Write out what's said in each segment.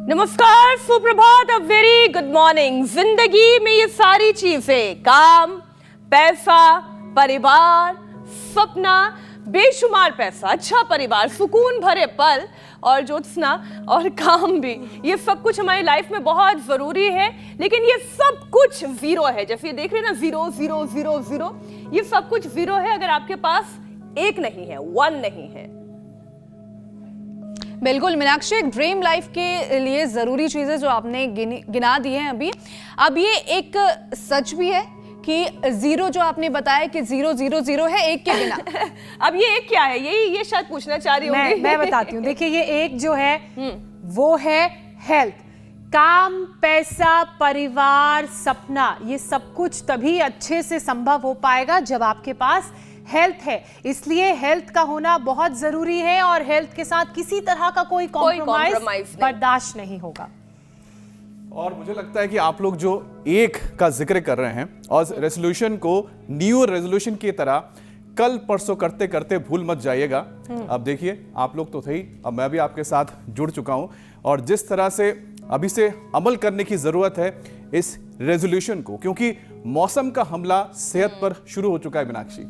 नमस्कार, सुप्रभात, a very good morning. जिंदगी में ये सारी चीजें, काम, पैसा, परिवार, सपना, बेशुमार पैसा, अच्छा परिवार, सुकून भरे पल और ज्योत्सना और काम भी, ये सब कुछ हमारी लाइफ में बहुत जरूरी है। लेकिन ये सब कुछ जीरो है। जैसे ये देख रहे हैं ना, जीरो जीरो जीरो जीरो, ये सब कुछ जीरो है अगर आपके पास एक नहीं है, वन नहीं है। बिल्कुल मीनाक्षी, एक ड्रीम लाइफ के लिए जरूरी चीजें जो आपने गिना दी हैं अभी, अब ये एक सच भी है कि जीरो जो आपने बताया कि जीरो जीरो जीरो है एक के बिना। अब ये एक क्या है, ये शायद पूछना चाह रही होंगी। मैं बताती हूँ। देखिए, ये एक जो है वो है हेल्थ। काम, पैसा, परिवार, सपना, ये सब कुछ तभी अच्छे से संभव हो पाएगा जब आपके पास हेल्थ है। इसलिए हेल्थ का होना बहुत जरूरी है और हेल्थ के साथ किसी तरह का कोई कॉम्प्रोमाइज बर्दाश्त नहीं होगा। और मुझे लगता है कि आप लोग जो एक का जिक्र कर रहे हैं और रेजोल्यूशन को न्यू रेजोल्यूशन की तरह कल परसों करते करते भूल मत जाइएगा। अब देखिए, आप लोग तो थे ही, अब मैं भी आपके साथ जुड़ चुका हूं और जिस तरह से अभी से अमल करने की जरूरत है इस रेजोल्यूशन को, क्योंकि मौसम का हमला सेहत पर शुरू हो चुका है। मीनाक्षी,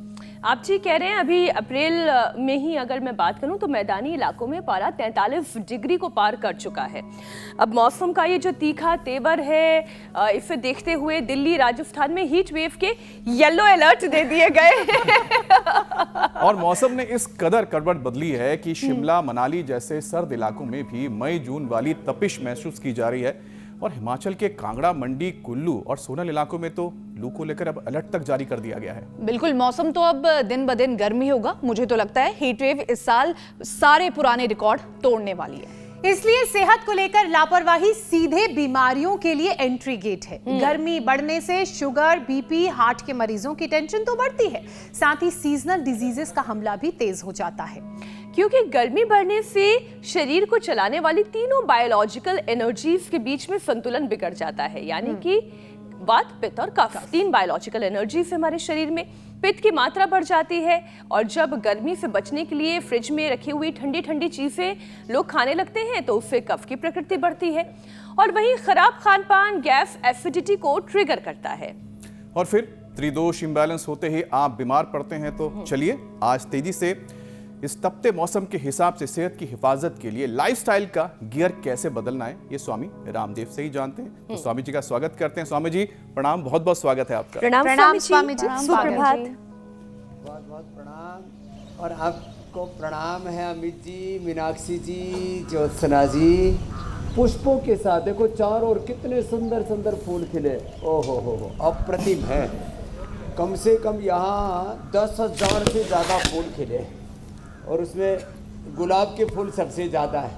आप जी कह रहे हैं अभी अप्रैल में ही अगर मैं बात करूं तो मैदानी इलाकों में पारा 43 डिग्री को पार कर चुका है। अब मौसम का ये जो तीखा तेवर है, इसे देखते हुए दिल्ली, राजस्थान में हीट वेव के येलो अलर्ट दे दिए गए। और मौसम ने इस कदर करवट बदली है कि शिमला, मनाली जैसे सर्द इलाकों में भी मई जून वाली तपिश महसूस की जा रही है और हिमाचल के कांगड़ा, मंडी, कुल्लू और सोलन इलाकों में तो लू को लेकर अब अलर्ट तक जारी कर दिया गया है। बिल्कुल, मौसम तो अब दिन ब दिन गर्मी होगा। मुझे तो लगता है हीट वेव इस साल सारे पुराने रिकॉर्ड तोड़ने वाली है। इसलिए सेहत को लेकर लापरवाही सीधे बीमारियों के लिए एंट्री गेट है। गर्मी बढ़ने से शुगर, बीपी, हार्ट के मरीजों की टेंशन तो बढ़ती है, साथ ही सीजनल डिजीजेस का हमला भी तेज हो जाता है। क्योंकि गर्मी बढ़ने से शरीर को चलाने वाली तीनों बायोलॉजिकल एनर्जीज के बीच में संतुलन बिगड़ जाता है। यानी कि वात, पित्त और कफ, तीन बायोलॉजिकल एनर्जीज हमारे शरीर में। पित्त की मात्रा बढ़ जाती है और जब गर्मी से बचने के लिए फ्रिज में रखी हुई ठंडी ठंडी चीजें लोग खाने लगते हैं तो उससे कफ की प्रकृति बढ़ती है और वहीं खराब खान पान गैस, एसिडिटी को ट्रिगर करता है। और फिर त्रिदोष इम्बैलेंस होते ही आप बीमार पड़ते हैं। तो चलिए आज तेजी से इस तपते मौसम के हिसाब से सेहत की हिफाजत के लिए लाइफस्टाइल का गियर कैसे बदलना है, ये स्वामी रामदेव से ही जानते हैं। तो स्वामी जी का स्वागत करते हैं। स्वामी जी प्रणाम, बहुत बहुत स्वागत है आपका। प्रणाम स्वामी जी, सुप्रभात। बहुत बहुत प्रणाम। और आपको प्रणाम है अमित जी, मीनाक्षी जी, ज्योत्सना जी। पुष्पों के साथ देखो चारों ओर कितने सुंदर सुंदर फूल खिले। ओहो हो, अप्रतिम है। कम से कम यहाँ 10,000 से ज़्यादा फूल खिले और उसमें गुलाब के फूल सबसे ज़्यादा है,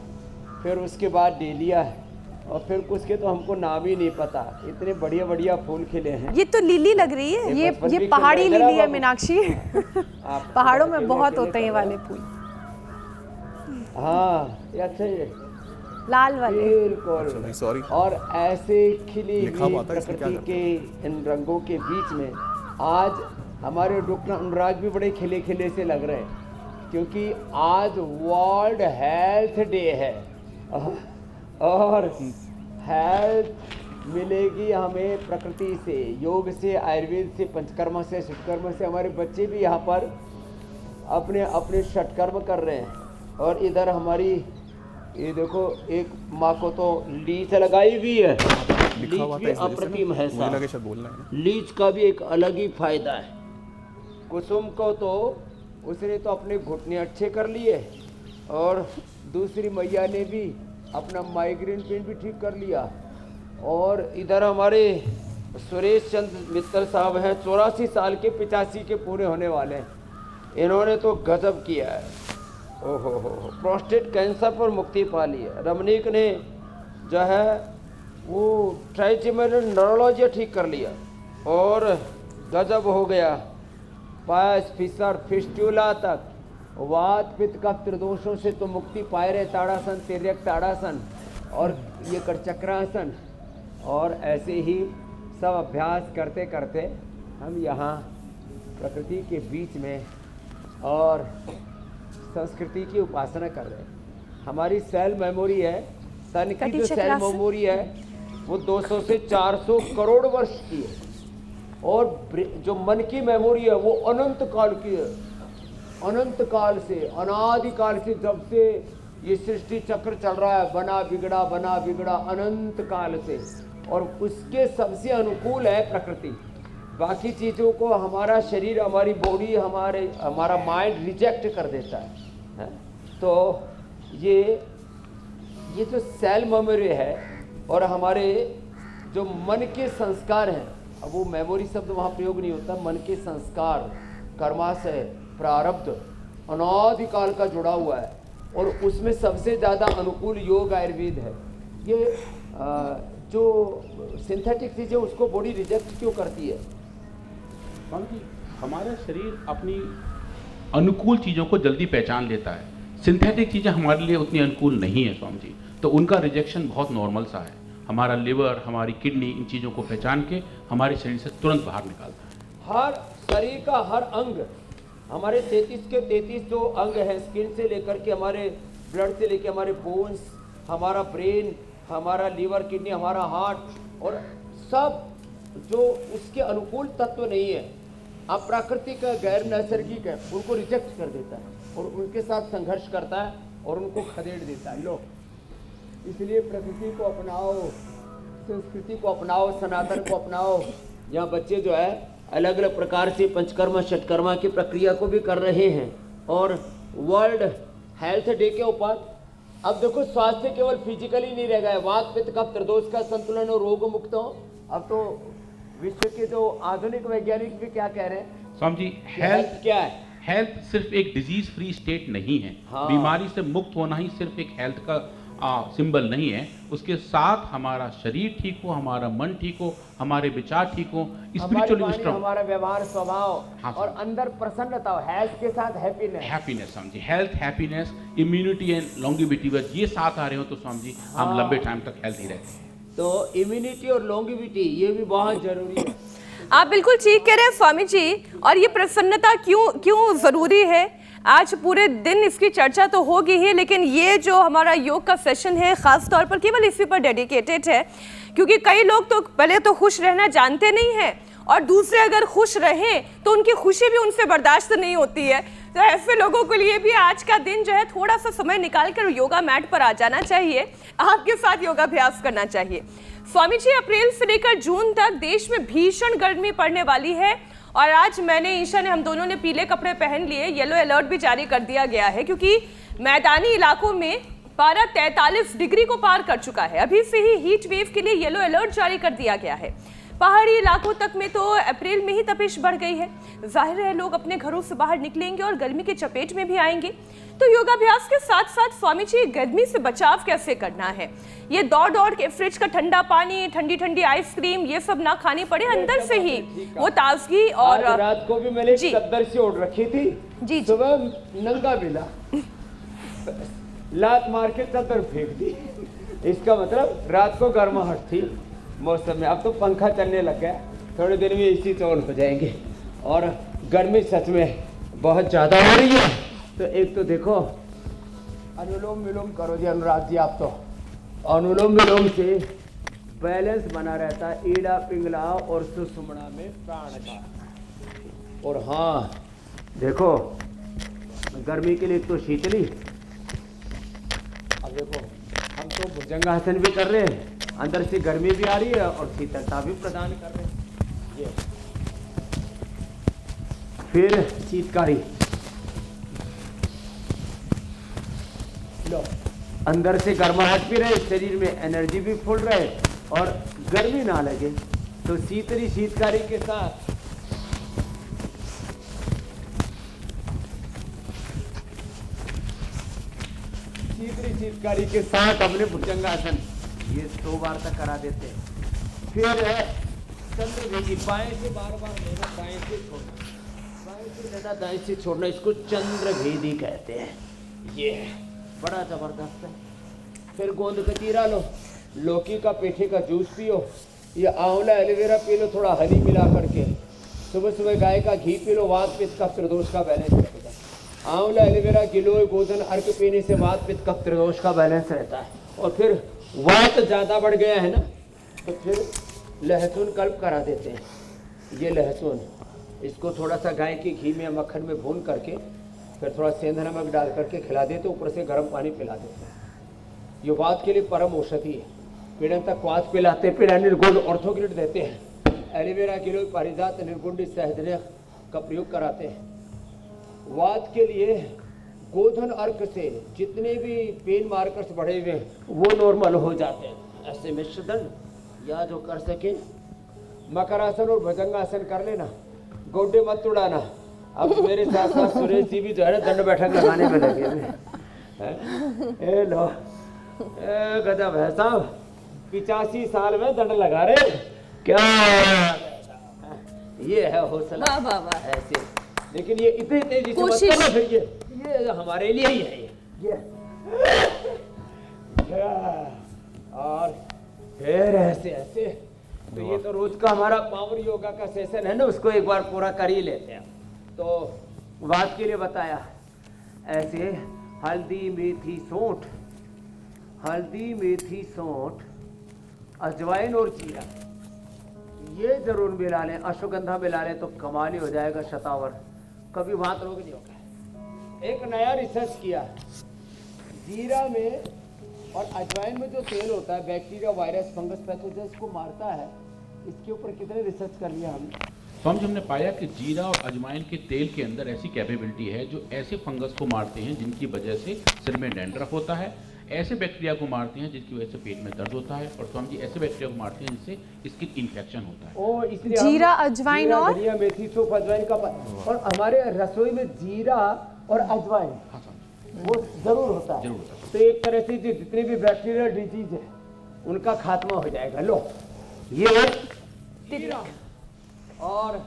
फिर उसके बाद डेलिया है और फिर कुछ के तो हमको नाम ही नहीं पता। इतने बढ़िया बढ़िया फूल खिले हैं। ये तो लिली लग रही है। ये पहाड़ी लिली है मीनाक्षी। पहाड़ों में बहुत होते हैं ये वाले फूल। हाँ, ये अच्छा है, लाल वाले। बिल्कुल। सॉरी। और ऐसे खिली हुई प्रकृति के इन रंगों के बीच में आज हमारे डॉक्टर अनुराग भी बड़े खिले खिले से लग रहे हैं, क्योंकि आज वर्ल्ड हेल्थ डे है और हेल्थ मिलेगी हमें प्रकृति से, योग से, आयुर्वेद से, पंचकर्म से, षटकर्म से। हमारे बच्चे भी यहाँ पर अपने अपने षटकर्म कर रहे हैं। और इधर हमारी ये देखो, एक माँ को तो लीच लगाई हुई है। लीच भी अप्रतिम है। लीच का भी एक अलग ही फायदा है। कुसुम को तो उसने तो अपने घुटने अच्छे कर लिए और दूसरी मैया ने भी अपना माइग्रेन पेन भी ठीक कर लिया। और इधर हमारे सुरेश चंद्र मित्तल साहब हैं, 84 साल के, 85 के पूरे होने वाले हैं। इन्होंने तो गजब किया है। ओहो हो, प्रोस्टेट कैंसर पर मुक्ति पा ली है। रमनीक ने जो है वो ट्राइजेमिनल न्यूरोलॉजी ठीक कर लिया और गजब हो गया। पायस, फिसर, फिस्टूला तक, वात, पित्त, कफ, त्रिदोषों से तो मुक्ति पाए रहे। ताड़ासन, तिर्यक ताड़ासन और ये करचक्रासन। और ऐसे ही सब अभ्यास करते करते हम यहाँ प्रकृति के बीच में और संस्कृति की उपासना कर रहे हैं। हमारी सेल मेमोरी है तन की कटी जो सेल चक्रासन। मेमोरी है वो 200 से 400 करोड़ वर्ष की है, और जो मन की मेमोरी है वो अनंत काल की है। अनंत काल से, अनादिकाल से, जब से ये सृष्टि चक्र चल रहा है, बना बिगड़ा अनंत काल से, और उसके सबसे अनुकूल है प्रकृति। बाकी चीज़ों को हमारा शरीर, हमारी बॉडी, हमारा माइंड रिजेक्ट कर देता है। तो ये जो सेल मेमोरी है और हमारे जो मन के संस्कार हैं, अब वो मेमोरी शब्द वहाँ प्रयोग नहीं होता, मन के संस्कार, कर्माशय, प्रारब्ध अनादिकाल का जुड़ा हुआ है, और उसमें सबसे ज़्यादा अनुकूल योग आयुर्वेद है। ये जो सिंथेटिक चीज़ें उसको बॉडी रिजेक्ट क्यों करती है? क्योंकि हमारा शरीर अपनी अनुकूल चीज़ों को जल्दी पहचान लेता है। सिंथेटिक चीज़ें हमारे लिए उतनी अनुकूल नहीं है स्वामी जी, तो उनका रिजेक्शन बहुत नॉर्मल सा है। हमारा लिवर, हमारी किडनी इन चीज़ों को पहचान के हमारे शरीर से तुरंत बाहर निकालता है। हर शरीर का हर अंग, हमारे 33 के 33 जो अंग हैं, स्किन से लेकर के हमारे ब्लड से लेकर हमारे बोन्स, हमारा ब्रेन, हमारा लीवर, किडनी, हमारा हार्ट, और सब जो उसके अनुकूल तत्व नहीं है, अप्राकृतिक, गैर नैसर्गिक है, उनको रिजेक्ट कर देता है और उनके साथ संघर्ष करता है और उनको खदेड़ देता है। लो, इसलिए प्रकृति को अपनाओ, संस्कृति को अपनाओ, सनातन को अपनाओ। यहाँ बच्चे जो है अलग अलग प्रकार से पंचकर्मा षटकर्मा की प्रक्रिया को भी कर रहे हैं। और वर्ल्ड हेल्थ डे के ऊपर अब देखो, स्वास्थ्य केवल फिजिकली नहीं रह गया है, वात पित्त कफ त्रिदोष का संतुलन और रोग मुक्त हो। अब तो विश्व के जो आधुनिक वैज्ञानिक भी क्या कह रहे हैं स्वामी जी, हेल्थ क्या है? हेल्थ सिर्फ एक डिजीज फ्री स्टेट नहीं है। हाँ। बीमारी से मुक्त होना ही सिर्फ एक हेल्थ का सिंबल नहीं है, उसके साथ हमारा शरीर ठीक हो, हमारा मन ठीक हो, हमारे विचार ठीक हो, स्पिरिचुअली स्ट्रांग, हमारा व्यवहार, स्वभाव, हाँ, और अंदर प्रसन्नता हो, हेल्थ के साथ happiness. Happiness Swami ji, health, happiness, immunity and longevity, बस ये साथ आ रहे हो तो स्वामी जी हम लंबे टाइम तक हेल्थी रहते हैं। तो इम्यूनिटी और लॉन्गिविटी ये भी बहुत जरूरी है। आप बिल्कुल ठीक कह रहे हैं स्वामी जी। और ये प्रसन्नता क्यों जरूरी है, आज पूरे दिन इसकी चर्चा तो होगी ही, लेकिन ये जो हमारा योग का सेशन है खास तौर पर केवल इसी पर डेडिकेटेड है, क्योंकि कई लोग तो पहले तो खुश रहना जानते नहीं हैं, और दूसरे अगर खुश रहें तो उनकी खुशी भी उनसे बर्दाश्त नहीं होती है। तो ऐसे लोगों के लिए भी आज का दिन जो है थोड़ा सा समय निकाल कर योगा मैट पर आ जाना चाहिए, आपके साथ योगाभ्यास करना चाहिए। स्वामी जी, अप्रैल से लेकर जून तक देश में भीषण गर्मी पड़ने वाली है, और आज मैंने, ईशा ने, हम दोनों ने पीले कपड़े पहन लिए। येलो अलर्ट भी जारी कर दिया गया है, क्योंकि मैदानी इलाकों में पारा 43 डिग्री को पार कर चुका है। अभी से ही हीट वेव के लिए येलो अलर्ट जारी कर दिया गया है। पहाड़ी इलाकों तक में तो अप्रैल में ही तपिश बढ़ गई है। जाहिर है लोग अपने घरों से बाहर निकलेंगे और गर्मी की चपेट में भी आएंगे। तो योगाभ्यास के साथ साथ स्वामी जी, गर्मी से बचाव कैसे करना है? ये दौड़ के फ्रिज का ठंडा पानी, ठंडी ठंडी आइसक्रीम, ये सब ना खानी पड़े, अंदर से ही वो ताजगी। और आज रात को भी मैंने जी। चद्दर से ओढ़ रखी थी, जी। सुबह नंगा मिला, लात मार के चद्दर फेंक दी। इसका मतलब रात को गर्माहट थी मौसम में। अब तो पंखा चलने लग गया, थोड़ी देर में एसी तो ऑन हो जाएंगे। और गर्मी सच में बहुत ज़्यादा हो रही है। तो एक तो देखो, अनुलोम विलोम करो जी अनुराग जी। आप तो अनुलोम विलोम से बैलेंस बना रहता है ईड़ा, पिंगला और सुषुम्ना में प्राण का। और हाँ देखो, गर्मी के लिए तो शीतली। अब देखो, हम तो भुजंगासन भी कर रहे हैं, अंदर से गर्मी भी आ रही है और शीतलता भी प्रदान कर रहे हैं। ये फिर शीतकारी, लो, अंदर से गर्माहट भी रहे, शरीर में एनर्जी भी फुल रहे और गर्मी ना लगे। तो शीतली शीतकारी के साथ शीतकारी के साथ अपने भुजंगासन ये 2 बार तक करा देते हैं। फिर है चंद्रभेदी, बाएं से बार लेना, दाएं से छोड़ना, बाएं से लेना, दाएं से छोड़ना, इसको चंद्रभेदी कहते हैं। ये बड़ा जबरदस्त है। फिर गोंद कतीरा लो, लौकी का पेठे का जूस पियो, ये आंवला एलोवेरा पी लो, थोड़ा हनी मिला करके। सुबह सुबह गाय का घी पी लो, वात पित्त कफ त्रिदोष का बैलेंस रहेगा। आंवला एलोवेरा गिलोय गोधन अर्क पीने से वात पित्त कफ त्रिदोष का बैलेंस रहता है। और फिर वात ज़्यादा बढ़ गया है ना, तो फिर लहसुन कल्प करा देते हैं। ये लहसुन, इसको थोड़ा सा गाय के घी में या मक्खन में भून करके फिर थोड़ा सेंधा नमक डाल करके खिला देते, ऊपर से गर्म पानी पिला देते हैं। ये वात के लिए परम औषधि है। पीड़न तक वात पिलाते, पीड़ा निर्गुण ऑर्थोग्रिड देते हैं, एलोवेरा गिलोय पारिजात निर्गुंडी सहजन का प्रयोग कराते हैं। वात के लिए गोधन अर्क से जितने भी पेन मार्कर्स बढ़े हुए हैं वो नॉर्मल हो जाते हैं। ऐसे मिश्रदंड या जो कर सके, मकरासन और भुजंगासन कर लेना, गोड्डे मत उड़ाना। अब मेरे साथ साथ सुरेश जी भी जो है ना दंड बैठक लगाने में लगे हैं। ए लो, ए गजब है साहब, 85 साल में दंड लगा रहे, क्या ये है हौसला। वाह वाह वाह। ऐसे, लेकिन ये इतनी तेजी से मत करना, फिर ये हमारे लिए ही है ये। और फिर ऐसे ऐसे, तो ये तो रोज का हमारा पावर योगा का सेशन है ना, उसको एक बार पूरा कर ही लेते हैं। तो बात के लिए बताया, ऐसे हल्दी मेथी सौंठ, हल्दी मेथी सौंठ, अजवाइन और जीरा, ये जरूर मिला लें। अश्वगंधा मिला लें तो कमाल ही हो जाएगा शतावर, कभी वात रोग नहीं होगा। एक नया रिसर्च किया, जीरा में और अजवाइन में जो तेल होता है बैक्टीरिया, वायरस, फंगस, पैथोजेंस को मारता है। इसके ऊपर कितने रिसर्च कर लिया हमने। तो हमने पाया कि जीरा और अजवाइन के तेल के अंदर ऐसी कैपेबिलिटी है जो ऐसे फंगस को मारते हैं जिनकी वजह से सिर में डैंड्रफ होता है, ऐसे बैक्टीरिया को मारते हैं जिसकी वजह से पेट में दर्द होता है, और स्वामी जी ऐसे बैक्टीरिया को मारते हैं जिससे स्किन इन्फेक्शन होता है। ओ, इसलिए जीरा, अजवाइन और धनिया, मेथी, सौंफ, अजवाइन का और हमारे रसोई में जीरा और अजवाइन वो जरूर होता है। जरूर होता है। तो एक तरह से जितने भी बैक्टीरियल डिजीज है उनका खात्मा हो जाएगा। लो, ये जीरा और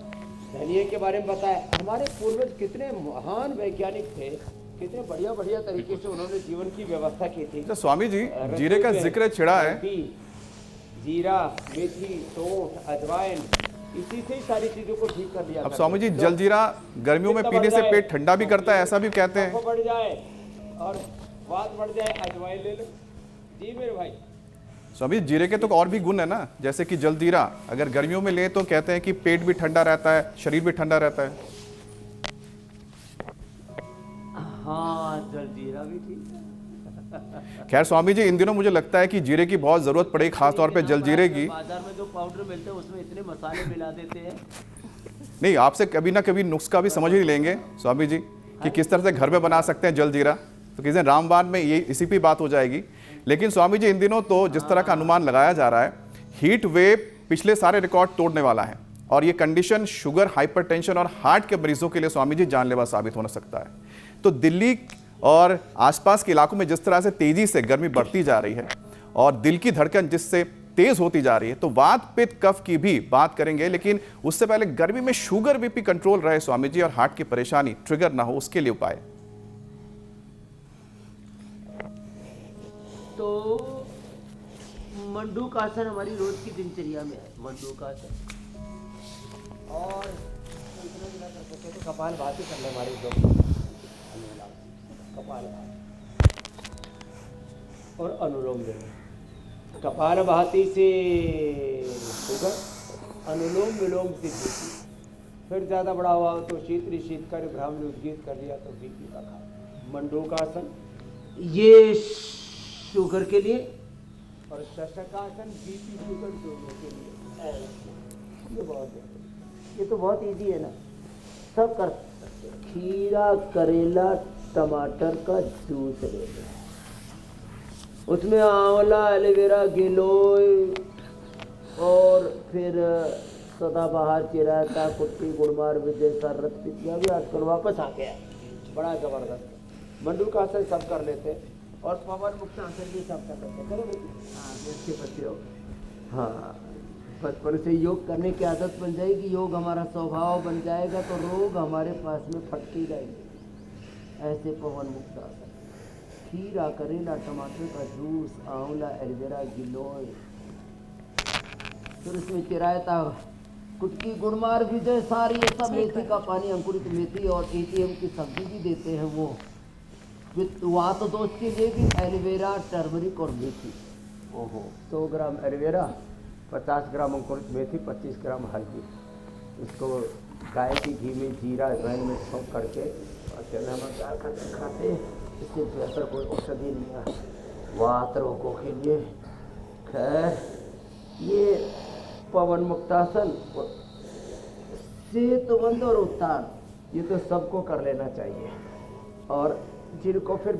धनिया के बारे में बताया। हमारे पूर्वज कितने महान वैज्ञानिक थे, कितने बढ़िया बढ़िया तरीके से उन्होंने जीवन की व्यवस्था की थी। तो स्वामी जी, जीरे का जिक्र छिड़ा है। जीरा, मेथी, सौंठ, अजवाइन, इसी से ही सारी चीजों को ठीक कर दिया। अब स्वामी जी, जलजीरा गर्मियों में पीने से पेट ठंडा भी करता है, ऐसा भी कहते हैं। बढ़ जाए और बात बढ़ जाए, अजवाइन ले लो। जी मेरे भाई। स्वामी जी, जीरे के तो और भी गुण है ना, जैसे कि जलजीरा अगर गर्मियों में ले तो कहते हैं कि पेट भी ठंडा रहता है, शरीर भी ठंडा रहता है। हाँ, जलजीरा भी ठीक। खैर स्वामी जी, इन दिनों मुझे लगता है कि जीरे की बहुत जरूरत पड़ेगी, खास तौर पे जलजीरे की। बाजार में जो पाउडर मिलते हैं उसमें इतने मसाले मिला देते हैं। नहीं, आपसे कभी ना कभी नुस्खा भी समझ ही लेंगे स्वामी जी कि किस तरह से घर में बना सकते हैं जलजीरा। तो किसी दिन रामबाण में ये इसी पे बात हो जाएगी। लेकिन स्वामी जी, इन दिनों तो जिस तरह का अनुमान लगाया जा रहा है, हीट वेव पिछले सारे रिकॉर्ड तोड़ने वाला है, और ये कंडीशन शुगर, हाइपरटेंशन और हार्ट के मरीजों के लिए स्वामी जी जानलेवा साबित हो सकता है। तो दिल्ली और आसपास के इलाकों में जिस तरह से तेजी से गर्मी बढ़ती जा रही है और दिल की धड़कन जिससे तेज होती जा रही है, तो वात, पित्त, कफ की भी बात करेंगे। लेकिन उससे पहले गर्मी में शुगर, बीपी कंट्रोल रहे स्वामी जी, और हार्ट की परेशानी ट्रिगर ना हो, उसके लिए उपाय। तो मंडूकासन हमारी रोज की दिनचर्या में है। मंडूकासन और तो कपाल भाती करना हमारे लोग, कपाल और अनुलोम विलोम। कपाल भाती से शुगर, अनुलोम विलोम से बीपी, फिर ज्यादा बड़ा हुआ तो शीत कर ब्राह्मण उद्गीत कर लिया तो बीपी का खा। मंडूकासन ये शुगर के लिए, और शशकासन बीपी शुगर दोनों के लिए। ये तो बहुत इजी है ना, सब कर सकते हैं। खीरा, करेला, टमाटर का जूस ले लें, उसमें आंवला, एलोवेरा, गिलोय और फिर सदाबहार, चिराता, कुट्टी, गुड़मार, विजय, सररत, पितिया भी आजकल वापस आ गया, बड़ा जबरदस्त। मंडूकासन सब कर लेते हैं और पवन मुक्त आसन भी सब कर लेते हैं। करो बेटी, हाँ अच्छे बच्चे हो। हाँ, बचपन से योग करने की आदत बन जाएगी, योग हमारा स्वभाव बन जाएगा, तो रोग हमारे पास में फटके जाएंगे। ऐसे पवन मुक्त आसन, खीरा, करेला, टमाटर का जूस, आंवला, एलोवेरा, गिलोय, फिर उसमें चिरायता, कुटकी, गुड़मार, विजय, सारी ये सब, मेथी का पानी, अंकुरित मेथी और ATM की सब्जी भी देते हैं वो। वहाँ तो दोस्त के लिए भी एलोवेरा, टर्मरिक और मेथी। ओहो, 100 ग्राम एलोवेरा, 50 ग्राम अंकुरित मेथी, 25 ग्राम हल्दी। इसको गाय के घी में जीरा अजवाइन में छौंक करके और चना में डाल कर खाते, इससे बेहतर कोई औषधि नहीं है वात रोगों के लिए। खैर, ये पवन मुक्तासन, सेतुबंध और उत्तान, ये तो सबको कर लेना चाहिए। और जिनको फिर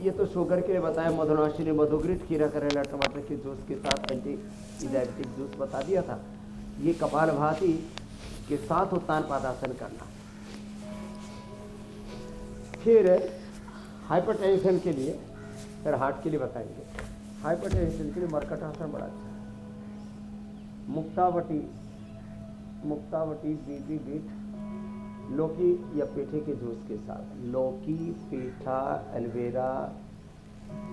ये तो शुगर के लिए बताया, मधुनाशिनी, मधुग्रित, खीरा, करेला, टमाटर के जूस के साथ एंटी डायबिटिक जूस बता दिया था। ये कपालभाति के साथ उत्तान पादासन करना। फिर हाइपरटेंशन के लिए, फिर हार्ट के लिए बताएंगे। हाइपरटेंशन के लिए मरकटासन बड़ा अच्छा है। मुक्तावटी बीबी बीट, लौकी या पेठे के जूस के साथ, लौकी, पेठा, एलोवेरा,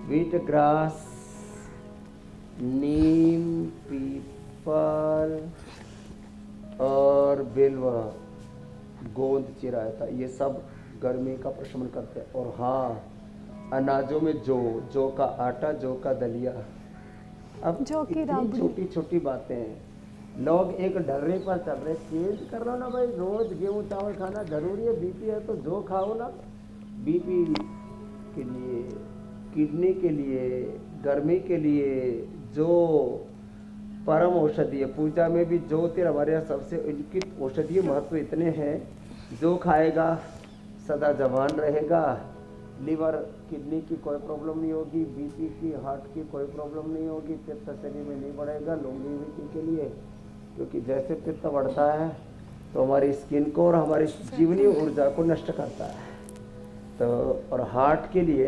व्हीट ग्रास, नीम, पीपल और बिल्व, गोंद चिरायता, ये सब गर्मी का प्रशमन करते हैं। और हाँ, अनाजों में जौ का आटा, जौ का दलिया। अब जौ की इतनी राबड़ी। छोटी छोटी बातें हैं, लोग एक डर्रे पर चल रहे, चेंज कर लो ना भाई। रोज गेहूँ चावल खाना जरूरी है? बीपी है तो जौ खाओ ना। बीपी के लिए, किडनी के लिए, गर्मी के लिए जो परम औषधि है। पूजा में भी ज्योतिर हमारे यहाँ सबसे उनकी औषधीय महत्व इतने हैं। जो खाएगा सदा जवान रहेगा, लीवर किडनी की कोई प्रॉब्लम नहीं होगी, बीपी की, हार्ट की कोई प्रॉब्लम नहीं होगी, पित्त शरीर में नहीं बढ़ेगा। लॉन्गेविटी के लिए, क्योंकि जैसे पित्त बढ़ता है तो हमारी स्किन को और हमारी जीवनी ऊर्जा को नष्ट करता है। तो और हार्ट के लिए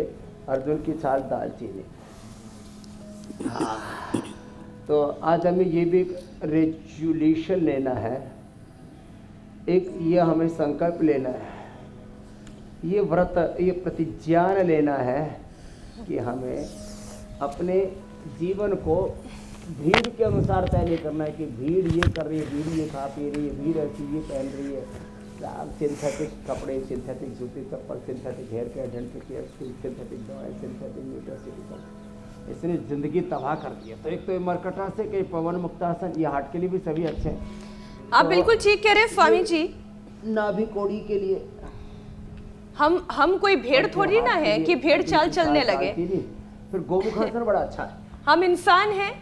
अर्जुन की छाल, दालचीनी। हाँ, तो आज हमें ये भी रेजोल्यूशन लेना है, एक ये हमें संकल्प लेना है, ये व्रत, ये प्रतिज्ञान लेना है कि हमें अपने जीवन को भीड़ के अनुसार तय नहीं करना है कि भीड़ ये कर रही है, भीड़ ये खा पी रही है, भीड़ ऐसी ये पहन रही है, सिंथेटिक कपड़े, सिंथेटिक जूते चप्पल, synthetic hair care, dental care, synthetic दवाएं, सिंथेटिक न्यूट्रास्यूटिकल, इसने ज़िंदगी तबाह कर दी है। तो एक तो ये मरकटासन, कई पवन मुक्तासन, ये हार्ट के लिए भी सभी अच्छे हैं। आप बिल्कुल ठीक कह रहे हैं स्वामी जी। नाभि कोड़ी के लिए हम कोई भेड़ थोड़ी ना है कि भेड़ चाल चलने लगे। फिर गोमुखासन बड़ा अच्छा है। हम इंसान हैं,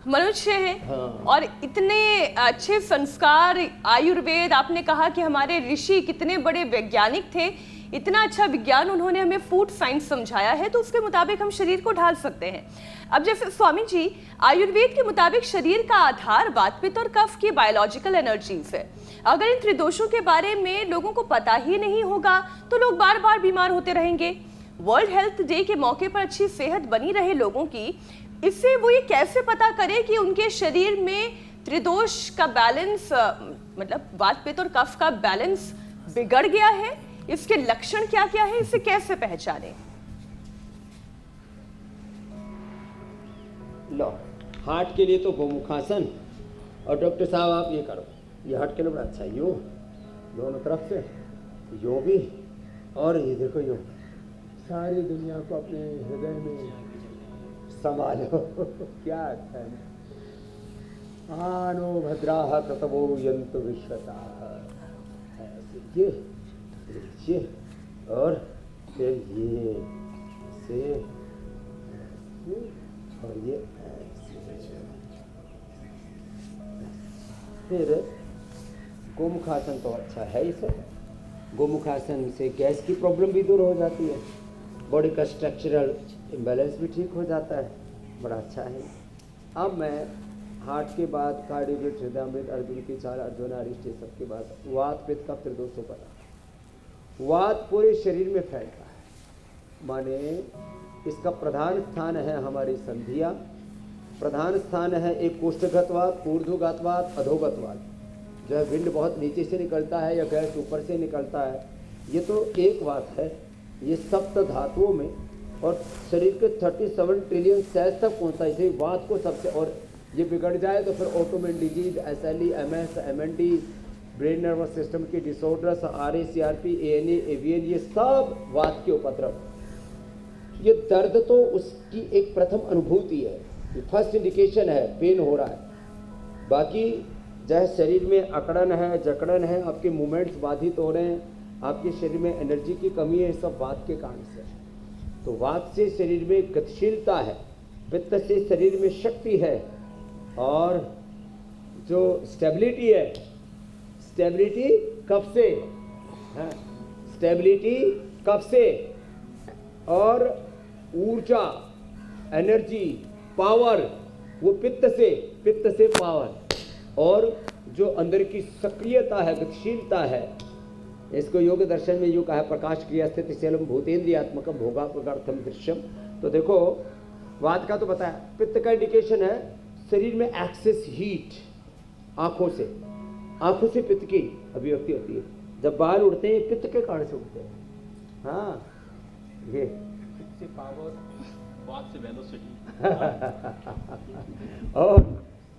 मनुष्य हैं। हाँ। और इतने अच्छे संस्कार, आयुर्वेद, आपने कहा कि हमारे ऋषि कितने बड़े वैज्ञानिक थे, इतना अच्छा विज्ञान उन्होंने हमें फूड साइंस समझाया है, तो उसके मुताबिक हम शरीर को ढाल सकते हैं। अब जैसे स्वामी जी, आयुर्वेद के मुताबिक शरीर का आधार वात, पित्त और कफ की बायोलॉजिकल एनर्जीज है। अगर इन त्रिदोषों के बारे में लोगों को पता ही नहीं होगा तो लोग बार बार बीमार होते रहेंगे। वर्ल्ड हेल्थ डे के मौके पर अच्छी सेहत बनी रहे लोगों की, इससे वो ये कैसे पता करे कि उनके शरीर में त्रिदोष का बैलेंस, मतलब वात, पित्त और कफ का बैलेंस बिगड़ गया है? इसके लक्षण क्या क्या है, इसे कैसे पहचाने? लो, हार्ट के लिए तो गोमुखासन, और डॉक्टर साहब आप ये करो, ये हार्ट के लिए बड़ा अच्छा है। यूँ दोनों तरफ से यूँ भी, और ये देखो यूँ, सारी दुनिया को अपने हृदय में संभालो। क्या अच्छा है। आनो भद्राः ततवो यन्तु विश्वताः, ऐसे ये और फिर ये से और ये ऐसे। फिर गोमुखासन तो अच्छा है ही सर। गोमुखासन से गैस की प्रॉब्लम भी दूर हो जाती है, बॉडी का स्ट्रक्चरल इम्बैलेंस भी ठीक हो जाता है, बड़ा अच्छा है। अब मैं हार्ट के बाद कार्डियोवेट, हृदयामृत, अर्जुन की छाल, अर्जुन अरिष्ट, सबके बाद वात, पित्त, कफ, त्रिदोषों पर। वात पूरे शरीर में फैलता है, माने इसका प्रधान स्थान है हमारी संधियाँ, प्रधान स्थान है एक कोष्ठगतवात, ऊर्ध्वगतवात, अधोगतवात। जो है विंड बहुत नीचे से निकलता है या गैस ऊपर से निकलता है, ये तो एक बात है। ये सप्त धातुओं में और शरीर के 37 ट्रिलियन सेल्स तक पहुँचता है, इसे वात को सबसे, और ये बिगड़ जाए तो फिर autoimmune disease, SLE, MS, MND, brain nervous system की disorders, RA, CRP, ANA, AVN, ये सब वात के उपद्रव। ये दर्द तो उसकी एक प्रथम अनुभूति है, फर्स्ट इंडिकेशन है, पेन हो रहा है। बाकी चाहे शरीर में अकड़न है, जकड़न है, आपके मूवमेंट्स बाधित हो रहे हैं, आपके शरीर में एनर्जी की कमी है, सब वात के कारण से। तो वात से शरीर में गतिशीलता है, पित्त से शरीर में शक्ति है, और जो स्टेबिलिटी है, स्टेबिलिटी कब से, स्टेबिलिटी कब से, और ऊर्जा, एनर्जी, पावर, वो पित्त से पावर, और जो अंदर की सक्रियता है, गतिशीलता है, इसको योग दर्शन में यूँ कहा है, प्रकाश क्रिया स्थिति शैलम भूतेन्द्रियात्मकम भोगात्मकार्थम दृश्यम। तो देखो वात का तो बताया, पित्त का इंडिकेशन है शरीर में एक्सेस हीट, आंखों से पित्त की अभिव्यक्ति होती है। जब बाल उड़ते हैं पित्त के कारण से उड़ते हैं। हाँ, ये पित्त से पावर, वात से वेलोसिटी। और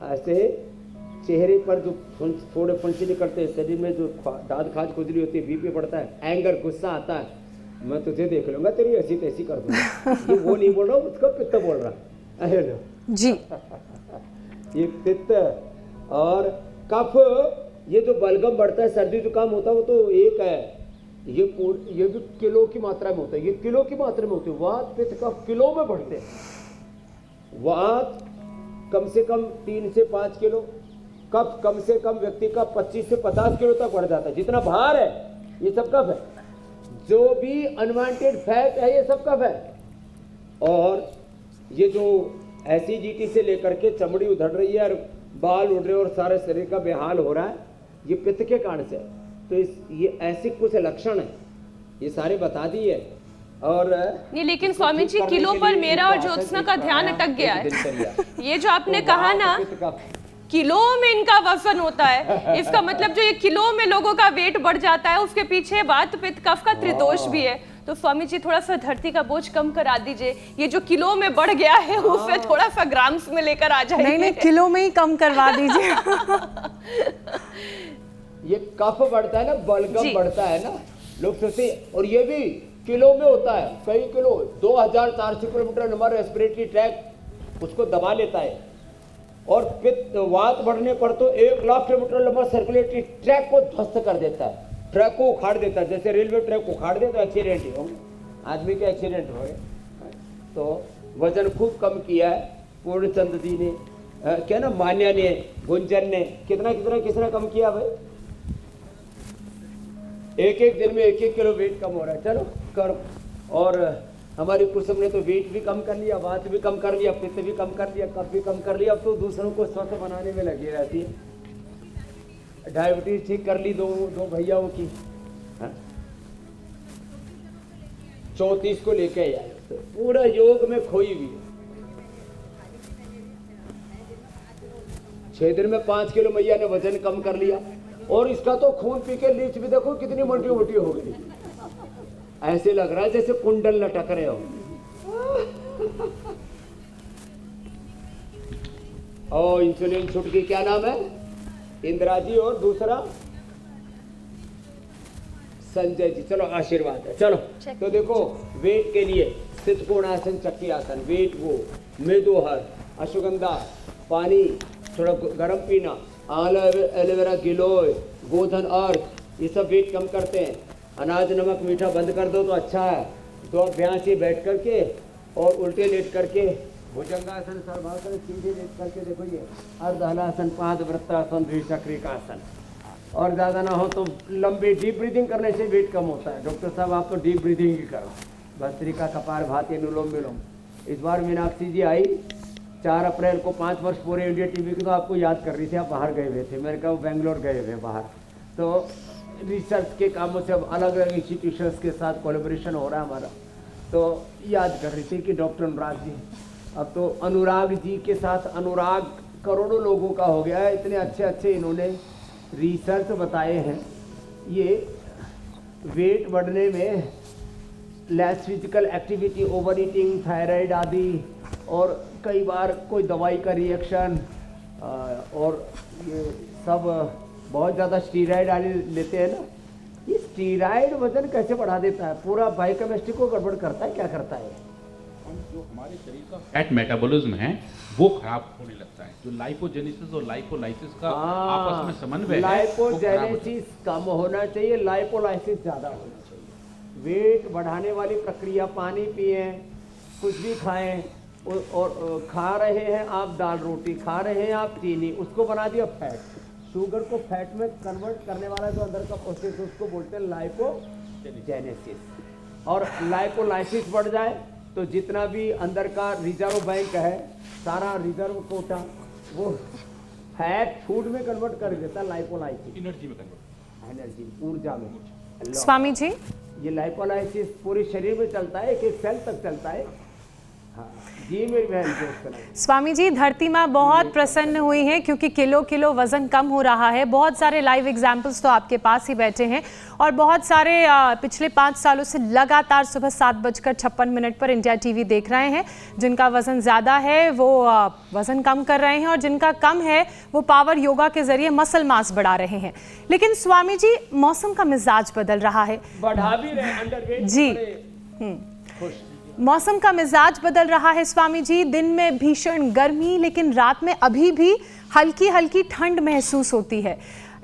ऐसे चेहरे पर जो थोड़े फंसे निकलते हैं, शरीर में जो दाद खाज खुजली होती है, बीपी बढ़ता है, एंगर, गुस्सा आता है, मैं तुझे देख लूंगा, तेरी ऐसी तैसी कर दूंगा। ये वो नहीं बोल रहा, उसका पित्त बोल रहा है जी। ये पित्त और कफ, ये जो बलगम बढ़ता है, सर्दी जुकाम होता है, वो तो एक है, ये भी किलो की मात्रा में होता है, ये किलो की मात्रा में होते हैं। वात, पित्त, कफ किलो में बढ़ते हैं। वात कम से कम 3 से 5 किलो, कफ कम से कम व्यक्ति का 25 से 50 किलो तक बढ़ जाता है। जितना भार है ये सब कफ है, जो भी अनवांटेड फैट है ये सब कफ है। और ये जो एसिडिटी से लेकर के चमड़ी उधड़ रही है और बाल उड़ रहे हैं और सारे शरीर का बेहाल हो रहा है, ये पित्त के कारण से है। तो ये ऐसे कुछ लक्षण है, ये सारे बता दिए। और नहीं, लेकिन स्वामी जी किलो पर मेरा और ज्योत्सना का ध्यान अटक गया है। ये जो आपने कहा ना, किलो में इनका वजन होता है, इसका मतलब जो ये किलो में लोगों का वेट बढ़ जाता है, उसके पीछे वात, पित्त, कफ का त्रिदोष भी है। तो स्वामी जी थोड़ा सा धरती का बोझ कम करा दीजिए, ये जो किलो में बढ़ गया है उसे थोड़ा सा ग्राम्स में लेकर आ जाइए। नहीं, किलो में ही कम करवा दीजिए। ये कफ बढ़ता है ना, बलगम बढ़ता है ना, लोग सोचते, और ये भी किलो में होता है, कई किलो, 2400 किलोमीटर लंबा रेस्पिरेटरी ट्रैक उसको दबा लेता है। और पित्त, वात बढ़ने पर तो 1 लाख किलोमीटर लंबा सर्कुलेटरी ट्रैक को ध्वस्त कर देता है, ट्रैक को उखाड़ देता है। जैसे रेलवे ट्रैक को उखाड़ दे तो एक्सीडेंट ही होंगे, आदमी के एक्सीडेंट हो गए। तो वजन खूब कम किया है पूर्णचंद जी ने, क्या ना, मान्या ने, गुंजन ने, कितना कम किया भाई, एक दिन में 1 किलो वेट कम हो रहा है। चलो कर। और हमारी कुसुम ने तो वेट भी कम कर लिया, वात भी कम कर लिया, पित्त भी कम कर लिया, कफ भी कम कर लिया। अब तो दूसरों को स्वस्थ बनाने में लगी रहती है। डायबिटीज ठीक कर ली दो भैयाओं की, 34 को लेके आए, तो पूरा योग में खोई हुई है। 6 दिन में 5 किलो मैया ने वजन कम कर लिया। और इसका तो खून पी के लीच भी देखो कितनी मोटी मोटी हो गई, ऐसे लग रहा है जैसे कुंडल लटक रहे हो। और इंसुलिन छूट गई, क्या नाम है, इंदिरा जी, और दूसरा संजय जी। चलो आशीर्वाद है। चलो तो देखो, वेट के लिए सिद्ध कोणासन, चक्की आसन, वेट वो, मेदोहर, अश्वगंधा, पानी थोड़ा गर्म पीना, एलोवेरा, गिलोय, गोधन अर्क, ये सब वेट कम करते हैं। अनाज, नमक, मीठा बंद कर दो तो अच्छा है। तो अभ्यास से बैठ करके और उल्टे लेट करके, भुजंगासन, सर्वासन, सीधे लेट करके देखो, ये अर्धहलासन, पाद वृत्तासन, द्विचक्रिकासन। और ज़्यादा ना हो तो लंबी डीप ब्रीदिंग करने से वेट कम होता है। डॉक्टर साहब आप तो डीप ब्रीदिंग ही करो, भस्त्रिका, कपाल भाती, अनुलोम विलोम। इस बार मीनाक्षी जी आई 4 अप्रैल को, 5 वर्ष पूरे इंडिया टीवी की, तो आपको याद कर रही थी, आप बाहर गए हुए थे। मैंने कहा बेंगलोर गए हुए बाहर, तो रिसर्च के कामों से अब अलग अलग इंस्टीट्यूशंस के साथ कोलैबोरेशन हो रहा है हमारा, तो याद कर रही थी कि डॉक्टर अनुराग जी, अब तो अनुराग जी के साथ अनुराग करोड़ों लोगों का हो गया है। इतने अच्छे अच्छे इन्होंने रिसर्च बताए हैं। ये वेट बढ़ने में less physical activity, over eating, thyroid आदि, और कई बार कोई दवाई का रिएक्शन, और ये सब बहुत ज़्यादा स्टीराइड आदि लेते हैं ना, ये स्टीराइड वजन कैसे बढ़ा देता है, पूरा बायोकेमिस्ट्री को गड़बड़ करता है। क्या करता है, हमारे शरीर का फैट मेटाबॉलिज्म है वो खराब होने लगता है। जो लाइपोजेनेसिस और लाइपोलाइसिस का आपस में समन्वय है, वो खराब हो जाता है। लाइपोजेनेसिस कम होना चाहिए, लाइपोलाइसिस ज्यादा होना चाहिए। वेट बढ़ाने वाली प्रक्रिया, पानी पिए, कुछ भी खाएं, और खा रहे हैं आप दाल रोटी, खा रहे हैं आप चीनी, उसको बना दिया फैट। शुगर को फैट में कन्वर्ट करने वाला जो अंदर का प्रोसेस, उसको बोलते हैं लाइपोजेनेसिस। और लाइपोलाइसिस बढ़ जाए तो जितना भी अंदर का रिजर्व बैंक है, सारा रिजर्व कोटा वो फैट फूड में कन्वर्ट कर देता है। लाइपोलाइसिस एनर्जी में कन्वर्ट, एनर्जी, ऊर्जा में। स्वामी जी, ये लाइपोलाइसिस पूरे शरीर में चलता है, एक सेल तक चलता है। हाँ जी, मेरी बहन दोस्त। स्वामी जी, धरती माँ बहुत प्रसन्न हुई हैं क्योंकि किलो किलो वजन कम हो रहा है। बहुत सारे लाइव एग्जाम्पल्स तो आपके पास ही बैठे हैं और बहुत सारे पिछले 5 सालों से लगातार सुबह 7:56 पर इंडिया टीवी देख रहे हैं। जिनका वजन ज़्यादा है वो वजन कम कर रहे हैं और जिनका कम है वो पावर योगा के जरिए मसल मास बढ़ा रहे हैं। लेकिन स्वामी जी, मौसम का मिजाज बदल रहा है, बढ़ा भी रहे अंडरवेट जी। खुश। मौसम का मिजाज बदल रहा है स्वामी जी। दिन में भीषण गर्मी, लेकिन रात में अभी भी हल्की हल्की ठंड महसूस होती है।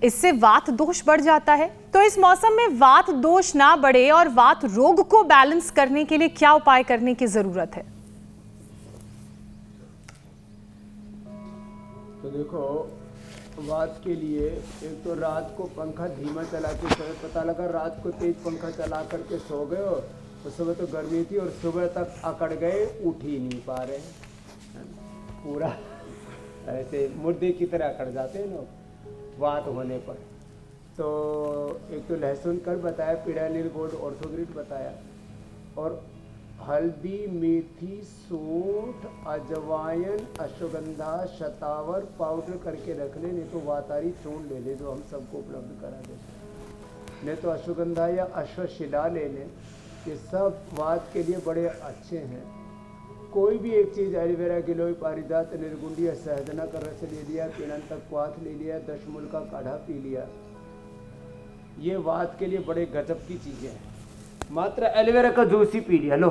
इससे वात दोष बढ़ जाता है। तो इस मौसम में वात दोष ना बढ़े और वात रोग को बैलेंस करने के लिए क्या उपाय करने की जरूरत है? तो देखो, वात के लिए एक तो रात को पंखा धीमा चला के सोए। पता लगा रात को तेज पंखा चला करके सो गए हो, उस समय तो गर्मी थी और सुबह तक अकड़ गए, उठ ही नहीं पा रहे, पूरा ऐसे मुर्दे की तरह अकड़ जाते हैं लोग वात होने पर। तो एक तो लहसुन कर बताया, पीड़ानील गोल्ड ऑर्थोग्रिड बताया, और हल्दी, मेथी, सूंठ, अजवाइन, अश्वगंधा, शतावर पाउडर करके रख ले, नहीं तो वातारी चूर्ण ले ले जो हम सबको उपलब्ध करा देते, नहीं तो अश्वगंधा या अश्वशिला ले लें। ये सब वात के लिए बड़े अच्छे हैं। कोई भी एक चीज़, एलोवेरा, गिलोय, पारिजात, निर्गुंडी या सहजना का रस ले लिया, पीड़ंतक क्वाथ ले लिया, दशमूल का काढ़ा पी लिया, ये वात के लिए बड़े गजब की चीज़ें हैं। मात्र एलोवेरा का जूस ही पी लिया, लो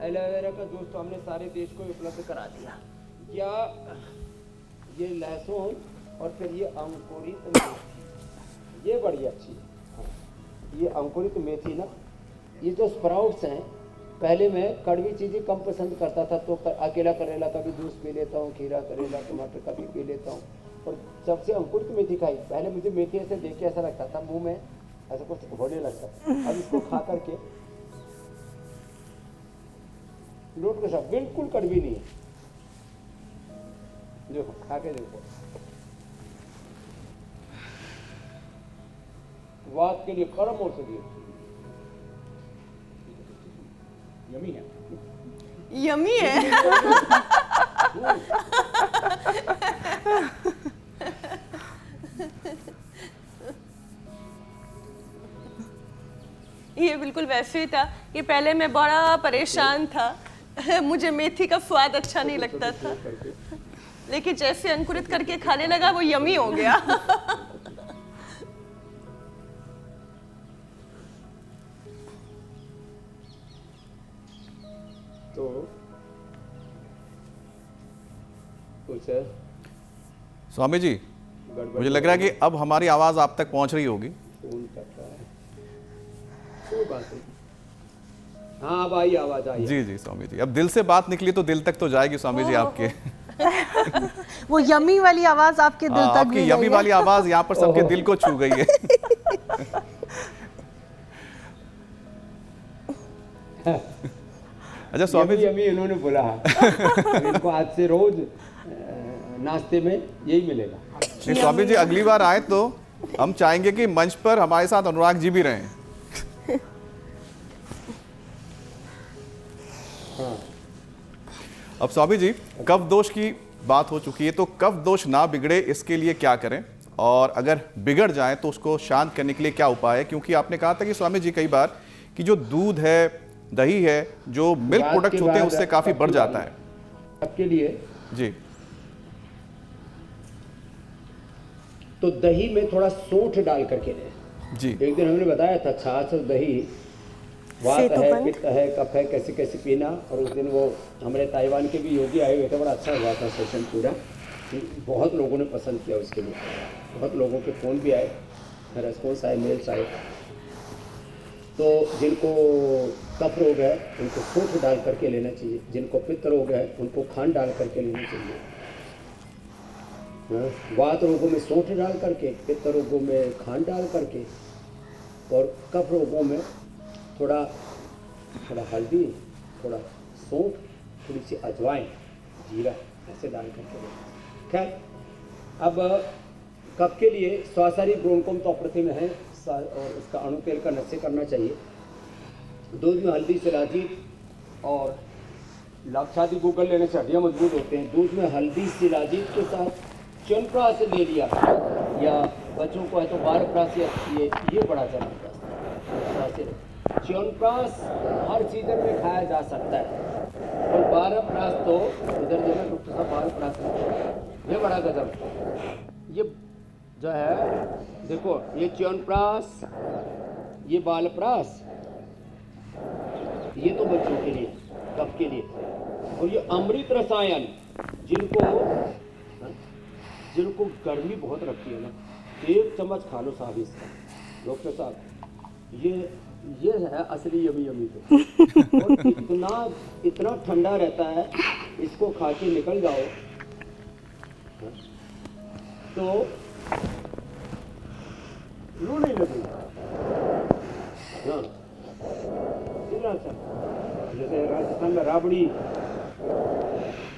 एलोवेरा का जूस तो हमने सारे देश को उपलब्ध करा दिया। या ये लहसुन और फिर ये अंकुरित मेथी, ये बड़ी अच्छी है। ये अंकुरित मेथी ना, ये जो स्प्राउट्स हैं, पहले मैं कड़वी चीज़ें कम पसंद करता था, तो अकेला करेला का भी जूस पी लेता हूँ, खीरा, करेला, टमाटर का भी पी लेता हूँ। और जब से अंकुरित मेथी खाई, पहले मुझे मेथी ऐसे देख के ऐसा लगता था, मुंह में ऐसा कुछ होने लगता। अब इसको खा करके लोट के साथ बिल्कुल कड़वी नहीं है। देखो, खा के देखो, वात के लिए परम औषधि है। यमी है, यमी है। ये बिल्कुल वैसे ही था कि पहले मैं बड़ा परेशान था, मुझे मेथी का स्वाद अच्छा नहीं लगता था, लेकिन जैसे अंकुरित करके खाने लगा वो यमी हो गया। तो कुछ है स्वामी जी, मुझे लग रहा है कि अब हमारी आवाज आप तक पहुंच रही होगी। फोन करता है, कोई बात नहीं। हाँ, अब आई आवाज आई। जी जी स्वामी जी, अब दिल से बात निकली तो दिल तक तो जाएगी स्वामी जी आपके। वो यमी वाली आवाज आपके दिल तक आपकी यमी वाली आवाज यहाँ पर सबके दिल को छू गई है। अच्छा स्वामी जी, यमी इन्होंने बोला है। इनको आज से रोज नाश्ते में यही मिलेगा। नहीं, स्वामी जी अगली बार आए तो हम चाहेंगे कि मंच पर हमारे साथ अनुराग जी भी रहें। हाँ। अब स्वामी जी, कफ दोष की बात हो चुकी है, तो कफ दोष ना बिगड़े इसके लिए क्या करें, और अगर बिगड़ जाए तो उसको शांत करने के लिए क्या उपाय है? क्योंकि आपने कहा था कि स्वामी जी कई बार कि जो दूध है, दही है, जो मिल्क प्रोडक्ट्स होते हैं उससे काफी बढ़ जाता है। आपके लिए जी, तो दही में थोड़ा सौंठ डाल करके लें। जी, एक दिन हमने बताया था, छाछ और दही वात है, पित्त है, कफ है, कैसे कैसे पीना। और उस दिन वो हमारे ताइवान के भी योगी आए हुए थे, बड़ा अच्छा हुआ था सेशन पूरा, बहुत लोगों ने पसंद किया उसके लिए, बहुत लोगों के फ़ोन भी आए, रेस्पॉन्स आए, मेल्स आए। तो जिनको कफ रोग है उनको सूंठ डाल करके लेना चाहिए, जिनको पित्त रोग है उनको खांड डाल करके लेना चाहिए। वात रोगों में सूंठ डाल करके, पित्त रोगों में खांड डाल करके, और कफ रोगों में थोड़ा हल्दी, थोड़ा सौंठ, थोड़ी सी अजवाइन, जीरा ऐसे डाल करके लें। खैर, अब कफ के लिए स्वासारी ब्रोंकोम तो अप्रतिम है और उसका अणु तेल का नस्य करना चाहिए। दूध में हल्दी, शिलाजीत और लाक्षादी गूगल लेने से हड्डियाँ मजबूत होते हैं। दूध में हल्दी, शिलाजीत के साथ च्यवनप्राश ले लिया, या बच्चों को है तो बारहप्राश, ये बड़ा जबरदस्त है। च्यवनप्राश हर सीजन में खाया जा सकता है, और बारहप्राश तो इधर जो है डॉक्टर साहब बारहप्राश, ये बड़ा गजब। ये जो है देखो, ये च्यवनप्राश, ये बालप्राश, ये तो बच्चों के लिए, कफ के लिए। और ये अमृत रसायन, जिनको गर्मी बहुत रखती है ना, 1 चम्मच खा लो साहब इसका डॉक्टर साहब, ये है असली यमी तो। और इतना ठंडा रहता है, इसको खा के निकल जाओ तो लू नहीं लगेगी। हाँ, जैसे राजस्थान में राबड़ी,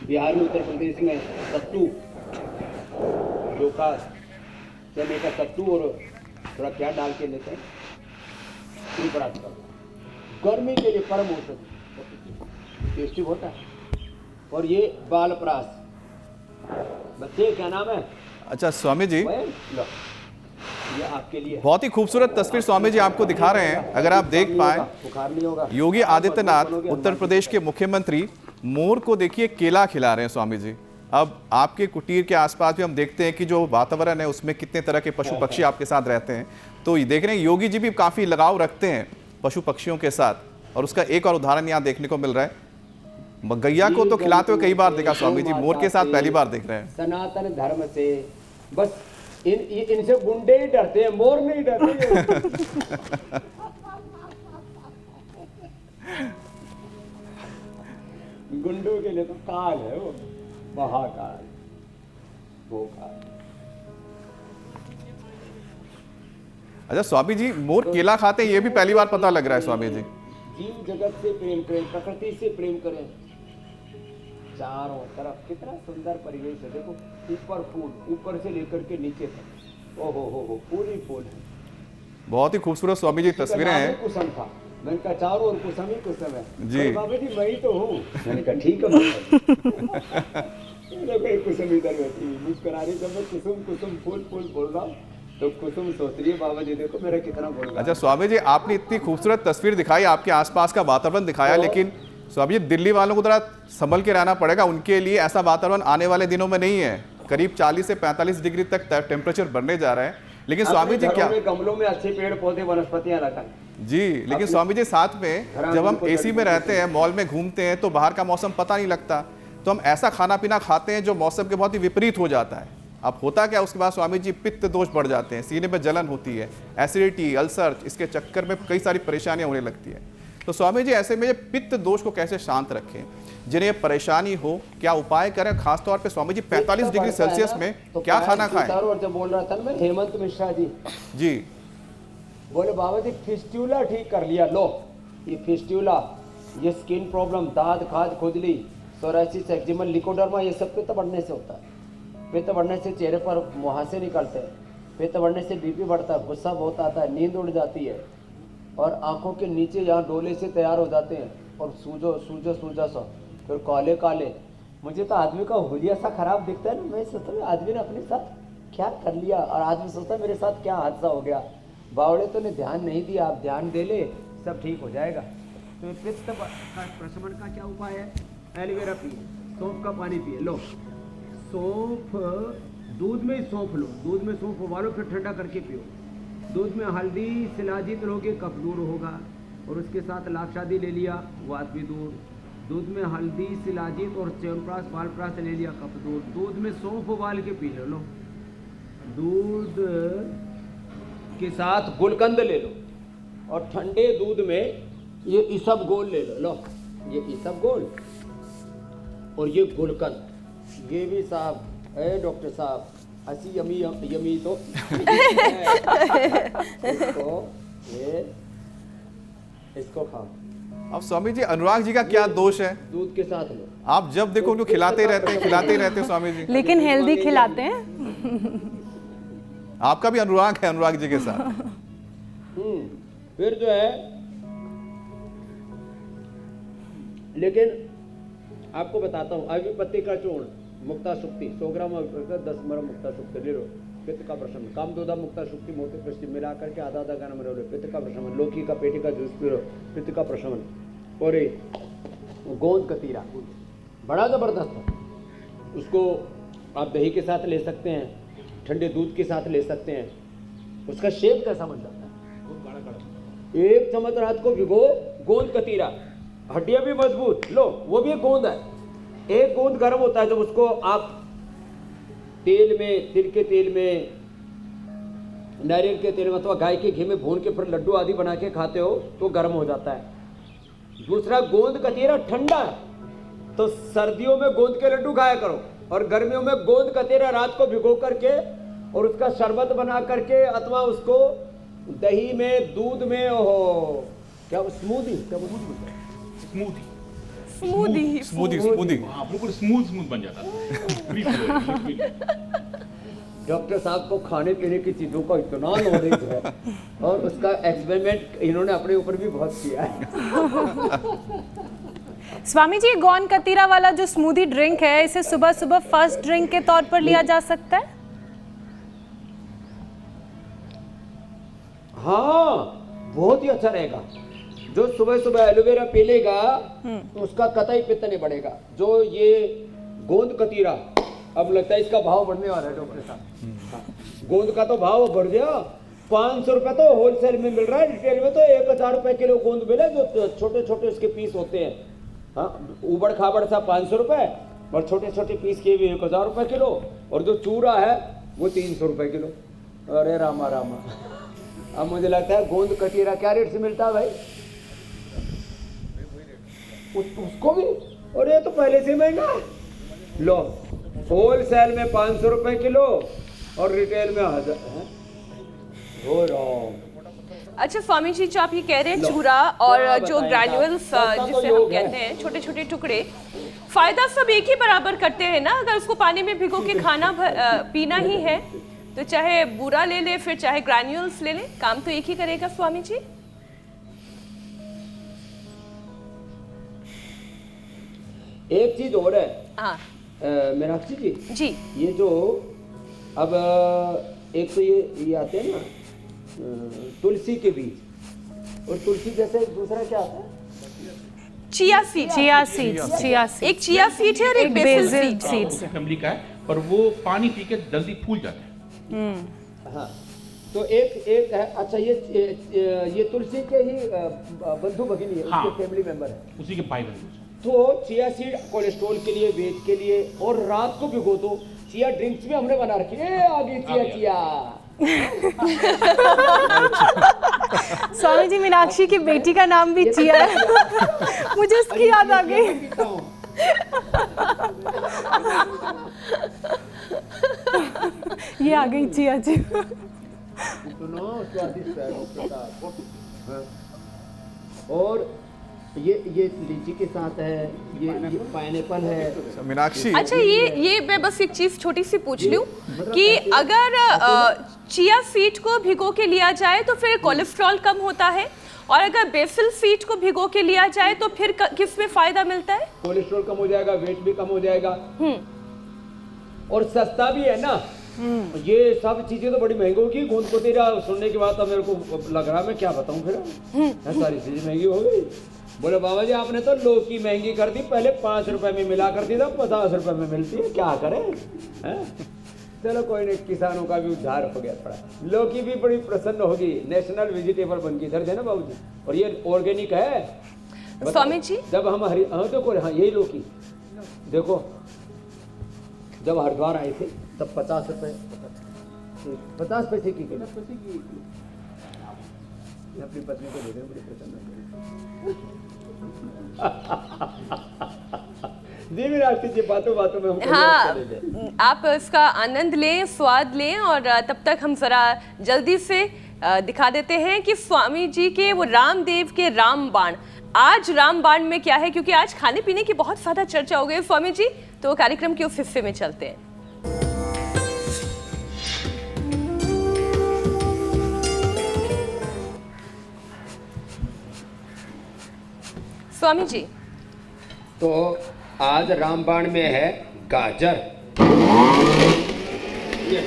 बिहार में, उत्तर प्रदेश में सत्तू, चोखा, चने का सत्तू और थोड़ा क्या डाल के लेते हैं, बड़ा गर्मी के लिए परम औषधि, टेस्टी होता है। और ये बालप्राश, बच्चे क्या नाम है? अच्छा स्वामी जी, लो, ये आपके लिए बहुत ही खूबसूरत तस्वीर स्वामी जी आपको दिखा रहे हैं। अगर आप देख पाए, बुखार नहीं होगा। योगी आदित्यनाथ उत्तर प्रदेश के मुख्यमंत्री मोर को देखिए केला खिला रहे हैं स्वामी जी। अब आपके कुटीर के आसपास भी हम देखते हैं कि जो वातावरण है उसमें कितने तरह के पशु पक्षी आपके साथ रहते हैं, तो ये देख रहे हैं योगी जी भी काफी लगाव रखते हैं पशु पक्षियों के साथ। और उसका एक और उदाहरण यहाँ देखने को मिल रहा है। गैया को तो खिलाते हुए कई बार देखा स्वामी जी, मोर के साथ पहली बार देख रहे हैं। सनातन धर्म से बस इनसे गुंडे ही डरते हैं, मोर नहीं डरते। गुंडों के लिए तो काल है वो, महाकाल, वो काल। अच्छा स्वामी जी, मोर केला खाते हैं ये भी पहली बार पता लग रहा है स्वामी जी। जीव जगत से प्रेम करें, प्रकृति से प्रेम करें। चारों तरफ कितना सुंदर परिवेश है, देखो ऊपर फूल, ऊपर से लेकर के नीचे तक, ओहो पूरी फूल है। बहुत ही खूबसूरत स्वामी जी तस्वीरें हैं। कुसुम था, मैंने कहा चारों और कुसुम ही कुसुम है जी। बाबा जी मैं ही तो हूँ, मैंने कहा ठीक है। कुसुम इधर बैठी मुस्कुरा रही, जब मैं कुसुम कुसुम फूल फूल बोल रहा हूँ तो कुसुम सोच रही है बाबा जी देखो मेरा कितना बोल रहा है। अच्छा स्वामी जी, आपने इतनी खूबसूरत तस्वीर दिखाई, आपके आसपास का वातावरण दिखाया, लेकिन स्वामी जी दिल्ली वालों को जरा संभल के रहना पड़ेगा। उनके लिए ऐसा वातावरण आने वाले दिनों में नहीं है। करीब 40 से 45 डिग्री तक टेम्परेचर बढ़ने जा रहा है। लेकिन स्वामी जी क्या गमलों में अच्छे पेड़ पौधे वनस्पतियां लगाएं जी, लेकिन स्वामी जी साथ में जब हम एसी में रहते हैं, मॉल में घूमते हैं, तो बाहर का मौसम पता नहीं लगता, तो हम ऐसा खाना पीना खाते हैं जो मौसम के बहुत ही विपरीत हो जाता है। अब होता क्या, उसके बाद स्वामी जी पित्त दोष बढ़ जाते हैं, सीने में जलन होती है, एसिडिटी, अल्सर, इसके चक्कर में कई सारी परेशानियां होने लगती है। तो स्वामी जी ऐसे में ये पित्त दोष को कैसे शांत रखें, जिन्हें ये परेशानी हो, क्या उपाय करें? खासतौर पे स्वामी जी 45 डिग्री सेल्सियस में क्या खाना खाएं? और जब बोल रहा था मैं हेमंत मिश्रा जी बोले बाबा जी फिस्ट्यूला ठीक कर लिया। लो ये फिस्ट्यूला, ये स्किन प्रॉब्लम, दाद खाज खुजली, सोरासिस, एक्जिमा, लिकोडर्मा, ये सब पित्त बढ़ने से होता है। पित्त बढ़ने से चेहरे पर मुहासे निकलते हैं, पित्त बढ़ने से बीपी बढ़ता है, गुस्सा बहुत आता है, नींद उड़ जाती है, और आंखों के नीचे यहाँ डोले से तैयार हो जाते हैं, और सूजा सा, फिर काले काले। मुझे तो आदमी का हुलिया सा खराब दिखता है ना, मैं सोचता हूँ आदमी ने अपने साथ क्या कर लिया, और आदमी सोचता है मेरे साथ क्या हादसा हो गया। बावड़े तो ने ध्यान नहीं दिया, आप ध्यान दे ले सब ठीक हो जाएगा। तो पित्त का प्रशमन का क्या उपाय है? एलोवेरा पिए, सौंफ का पानी पिए। लो सौंफ, दूध में सौंफ लो, दूध में सौंफ उबालो, फिर ठंडा करके पियो। दूध में हल्दी, शिलाजीत लोगे कफ दूर होगा। और उसके साथ लाक्षादी ले लिया वातवी दूध, दूध में हल्दी, शिलाजीत और च्यवनप्राश बालप्राश ले लिया कप दूध, दूध में सौंफ उबाल के पी लो। दूध के साथ गुलकंद ले लो और ठंडे दूध में ये इसबगोल ले लो। ये इसबगोल और ये गुलकंद, ये भी साहब है डॉक्टर साहब ऐसी यमी यमी तो इसको खाओ। अब स्वामी जी अनुराग जी का क्या दोष है? दूध के साथ लो। आप जब देखो उनको खिलाते रहते स्वामी जी। लेकिन हेल्दी खिलाते हैं। आपका भी अनुराग है अनुराग जी के साथ। फिर जो है, लेकिन आपको बताता हूँ, अभी पत्ते का चूर्ण मुक्ता शुक्ति 100 ग्राम 10 ग्राम मुक्ता शुक्ति ले लो। पित्त का प्रशमन, कामदोदा मुक्ता शुक्ति मोटे पृष्ठ मिला करके आधा ग्राम ले लो। पित्त का प्रशमन, लौकी का पेटी का जूस पी लो, पित्त का प्रशमन। और गोंद कतीरा बड़ा जबरदस्त है, उसको आप दही के साथ ले सकते हैं, ठंडे दूध के साथ ले सकते हैं। उसका शेप कैसा बन जाता है? 1 चम्मच रात को भिगो गोंद कतीरा, हड्डियां भी मजबूत, लो वो भी एक गोंद है। एक गोंद गर्म होता है, जब उसको आप तेल में, तिल के तेल में, नारियल के तेल में अथवा गाय के घी में भून के फिर लड्डू आदि बना के खाते हो तो गर्म हो जाता है। दूसरा, गोंद कतीरा ठंडा है, तो सर्दियों में गोंद के लड्डू खाया करो और गर्मियों में गोंद कतीरा रात को भिगो करके और उसका शरबत बना करके अथवा उसको दही में, दूध में, ओहो क्या स्मूदी, क्या स्मूदी स्मूदी हाँ, बिल्कुल स्मूथ बन जाता है। डॉक्टर साहब को खाने पीने की चीज़ों का इतना नॉलेज है और उसका एक्सपेरिमेंट इन्होंने अपने ऊपर भी बहुत किया है। स्वामी जी, गोंद कतीरा वाला जो स्मूदी ड्रिंक है, इसे सुबह सुबह फर्स्ट ड्रिंक के तौर पर लिया जा सकता है? हाँ, बहुत ही अच्छा रहेगा। जो सुबह सुबह एलोवेरा पी लेगा तो उसका कतई पित्त नहीं बढ़ेगा। जो ये गोंद कतीरा, अब लगता है इसका भाव बढ़ने वाला है डॉक्टर साहब। गोंद का तो भाव बढ़ गया, 500 रुपए तो होलसेल में मिल रहा है, रिटेल में तो 1000 रुपए किलो गोंद मिले, जो छोटे छोटे उसके पीस होते हैं। हाँ, उबड़ खाबड़ सा 500 रुपए और छोटे छोटे पीस के भी 1000 रुपए किलो, और जो चूरा है वो 300 रुपए किलो। अरे रामा रामा, अब मुझे लगता है गोंद कतीरा क्या रेट से मिलता है भाई? उसको भी, और ये तो पहले से महंगा। लो, होलसेल में 500 रुपए किलो और रिटेल में 1000। हो रहा। अच्छा स्वामी जी, जो आप ये कह रहे हैं चूरा और जो ग्रैन्युअल्स जिसे हम कहते हैं छोटे छोटे टुकड़े, फायदा सब एक ही बराबर करते हैं ना? अगर उसको पानी में भिगो के खाना पीना ही है तो चाहे बूरा ले ले फिर चाहे ग्रैन्युअल्स ले ले, काम तो एक ही करेगा स्वामी जी। एक चीज और है हाँ मीनाक्षी जी, ये जो अब एक तो ये आते हैं ना तुलसी के बीज, और तुलसी जैसे दूसरा क्या आता है? Chia seed. एक चिया सीड है और एक बेसिल सीड्स फैमिली का है, पर वो पानी पी के जल्दी फूल जाते हैं। हाँ, तो एक है। अच्छा, ये तुलसी के ही बंधु भगिनी है, हाँ, उसके फैमिली मेंबर है, उसी के भाई बहन। तो चिया सीड कोलेस्ट्रॉल के लिए, वेट के लिए, और रात को भिगो दो। चिया ड्रिंक्स भी हमने बना रखी है। आगे चिया स्वामी जी, मीनाक्षी की बेटी का नाम भी चिया है। मुझे उसकी याद आ गई। ये आ गई चिया जी। इतना स्वादिष्ट है डॉक्टर साहब। और ये लीची के साथ है, ये पाइनएप्पल है। मीनाक्षी, अच्छा ये मैं बस एक चीज छोटी सी पूछ लूं कि अगर चिया सीड को भिगो के लिया जाए तो फिर कोलेस्ट्रॉल कम होता है, और अगर बेसिल सीड को भिगो के लिया जाए तो फिर किस में फायदा मिलता है? कोलेस्ट्रॉल कम हो जाएगा, वेट भी कम हो जाएगा, और सस्ता भी है ना। ये सब चीजें तो बड़ी महंगी होगी। गोंद कतीरा सुनने के बाद तो मेरे को लग रहा है, मैं क्या बताऊं फिर, सारी चीजें महंगी हो गई। बोले बाबा जी, आपने तो लौकी महंगी कर दी, पहले 5 रुपए में मिला करती था, 50 रुपए में मिलती है, क्या करें? चलो कोई नहीं, किसानों का भी उद्धार हो गया थोड़ा। लौकी भी बड़ी प्रसन्न होगी, नेशनल वेजिटेबल बन गई इधर ना बाबूजी। और ये ऑर्गेनिक है स्वामी जी। जब हम देखो, हाँ यही लौकी देखो, जब हरिद्वार आए थे तब 50 रुपए 50 पैसे की अपनी पत्नी को दे दें, बड़ी प्रसन्न जी। मेरा जी बातों बातों में हम हाँ, आप इसका आनंद लें, स्वाद लें, और तब तक हम जरा जल्दी से दिखा देते हैं कि स्वामी जी के वो रामदेव के रामबाण, आज रामबाण में क्या है, क्योंकि आज खाने पीने की बहुत ज्यादा चर्चा हो गई स्वामी जी, तो कार्यक्रम के उस हिस्से में चलते हैं। स्वामी जी, तो आज रामबाण में है गाजर, ये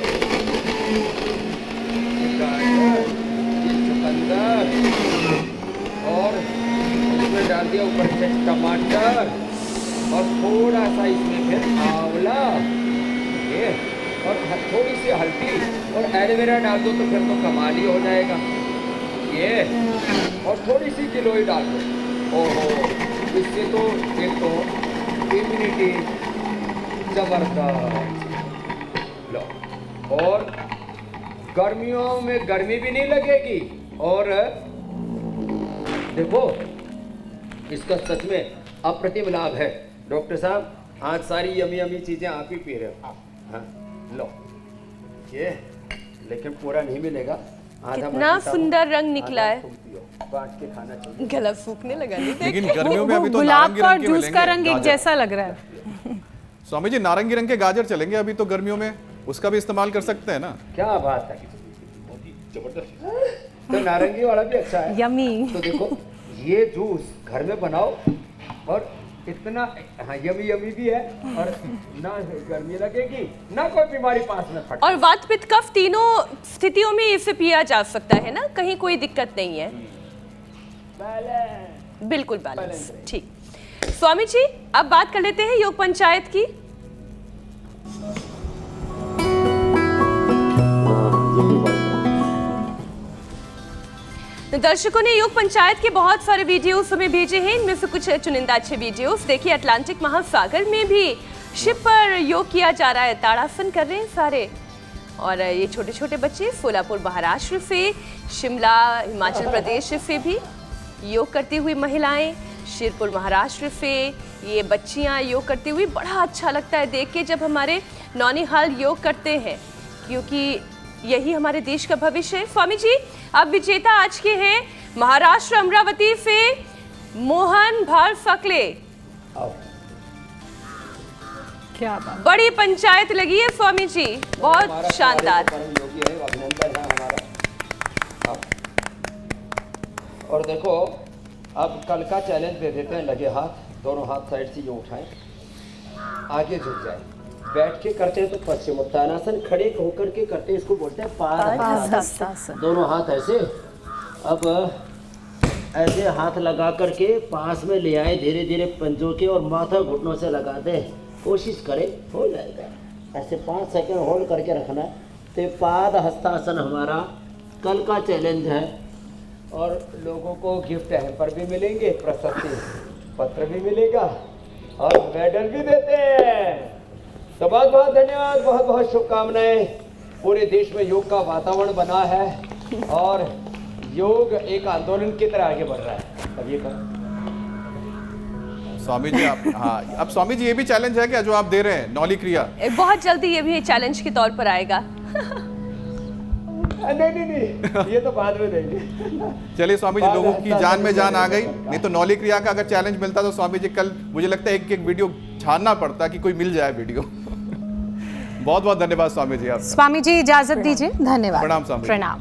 गाजर, ये चुकंदर, और इसमें डाल दिया ऊपर से टमाटर, और थोड़ा सा इसमें फिर आंवला, ये, और थोड़ी सी हल्दी, और एलोवेरा डाल दो तो फिर तो कमाल ही हो जाएगा ये, और थोड़ी सी गिलोय डाल दो। ओहो, इससे तो एक तो इम्यूनिटी जबरदस्त। लो, और गर्मियों में गर्मी भी नहीं लगेगी, और देखो इसका सच में अप्रतिम लाभ है। डॉक्टर साहब, आज सारी यमी यमी चीजें आप ही पी रहे हो। हाँ, लो ये, लेकिन पूरा नहीं मिलेगा। कितना सुंदर रंग निकला है, बांट के खाना चाहिए। गला सूखने लगा नहीं, लेकिन गर्मियों में अभी तो गुलाब नारंगी का और रंग के जूस मिलेंगे का रंग एक गाजर। जैसा लग रहा है। स्वामी जी, नारंगी रंग के गाजर चलेंगे अभी तो गर्मियों में, उसका भी इस्तेमाल कर सकते हैं ना। क्या बात है, जबरदस्त। तो नारंगी वाला भी अच्छा है, यमी। तो देखो ये जूस घर में बनाओ, और इतना हाँ यमी यमी भी है, और ना गर्मी लगेगी ना कोई बीमारी पास में फट। और वात पित्त कफ तीनों स्थितियों में इसे पिया जा सकता है ना, कहीं कोई दिक्कत नहीं है, बिल्कुल बैलेंस। ठीक, स्वामी जी अब बात कर लेते हैं योग पंचायत की। दर्शकों ने योग पंचायत के बहुत सारे वीडियोस हमें भेजे हैं, इनमें से कुछ चुनिंदा अच्छे वीडियोस। देखिए, अटलांटिक महासागर में भी शिप पर योग किया जा रहा है, ताड़ासन कर रहे हैं सारे, और ये छोटे छोटे बच्चे सोलापुर महाराष्ट्र से, शिमला हिमाचल प्रदेश से भी योग करती हुई महिलाएं, शिरपुर महाराष्ट्र से ये बच्चियां योग करती हुई। बड़ा अच्छा लगता है देख के जब हमारे नौनिहाल योग करते हैं, क्योंकि यही हमारे देश का भविष्य है। स्वामी जी, अब विजेता आज के हैं महाराष्ट्र अमरावती से मोहन भालसकले। क्या बात। बड़ी पंचायत लगी है स्वामी जी, बहुत शानदार। योगी है, अभिनंदन है हमारा। और देखो, अब कल का चैलेंज दे देते हैं, लगे हाथ, दोनों हाथ साइड से यूं उठाएं, आगे झुक जाए। बैठ के करते हैं तो पश्चिमोत्तानासन, खड़े होकर के करते हैं, इसको बोलते हैं पादहस्तासन। दोनों हाथ ऐसे, अब ऐसे हाथ लगा करके पास में ले आए, धीरे धीरे पंजों के, और माथा घुटनों से लगा दे, कोशिश करें, हो जाएगा। ऐसे 5 सेकंड होल्ड करके रखना है। तो ये पादहस्तासन हमारा कल का चैलेंज है, और लोगों को गिफ्ट हैम्पर भी मिलेंगे, प्रशस्ति पत्र भी मिलेगा, और मेडल भी देते हैं। तो बहुत बहुत धन्यवाद, बहुत बहुत शुभकामनाएं। पूरे देश में योग का वातावरण बना है, और योग एक आंदोलन की तरह आगे बढ़ रहा है। अब ये करो स्वामी जी, आप हाँ, अब स्वामी जी ये भी चैलेंज है क्या जो आप दे रहे हैं, नौली क्रिया? बहुत जल्दी ये भी चैलेंज के तौर पर आएगा। नहीं, ये तो बाद में देंगे। चलिए स्वामी जी, लोगों की जान में जान आ गई। नहीं तो नौली क्रिया का अगर चैलेंज मिलता तो स्वामी जी कल मुझे लगता है एक वीडियो छानना पड़ता कि कोई मिल जाए वीडियो। बहुत बहुत धन्यवाद स्वामी जी। आप स्वामी जी इजाजत दीजिए, धन्यवाद। प्रणाम स्वामी जी। प्रणाम।